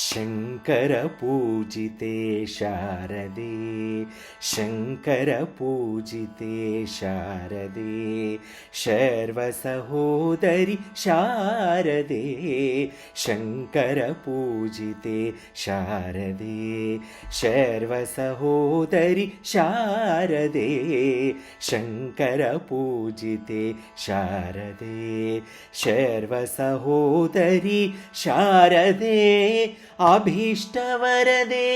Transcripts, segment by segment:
शङ्करपूजिते शारदे शङ्करपूजिते शारदे शर्वसहोदरि शारदे शङ्करपूजिते शारदे शर्वसहोदरि शारदे शङ्करपूजिते शारदे शर्वसहोदरि शारदे अभीष्टवरदे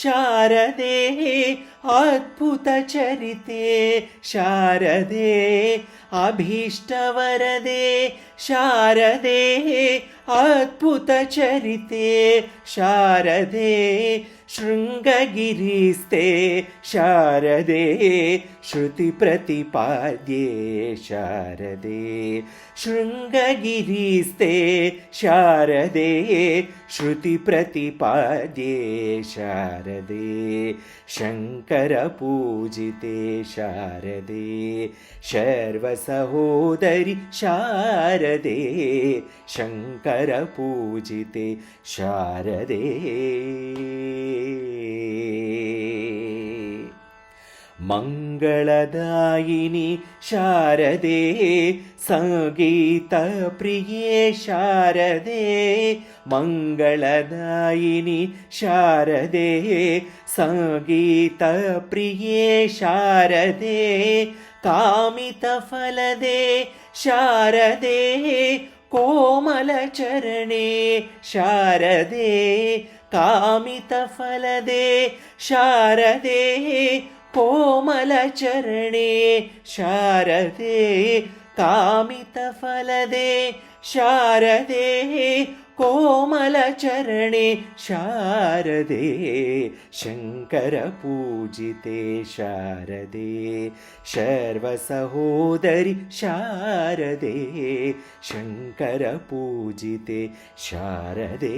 शारदे अद्भुतचरिते शारदे अभीष्टवरदे शारदे अद्भुतचरिते शारदे शृङ्गगिरिस्ते शारदे श्रुतिप्रतिपाद्ये शारदे शृङ्गगिरिस्ते शारदे श्रुतिप्रतिपाद्ये शारदे शङ्करपूजिते शारदे शर्वसहोदरि शारदे शङ्करपूजिते शारदे मङ्गलदायिनि शारदे सङ्गीतप्रिये शारदे मङ्गलदायिनि शारदे सङ्गीतप्रिये शारदे कामितफलदे शारदे कोमलचरणे शारदे कामितफलदे शारदे कोमलचरणे शारदे कामितफलदे शारदे कोमलचरणे शारदे शङ्करपूजिते शारदे शर्वसहोदरि शारदे शङ्करपूजिते शारदे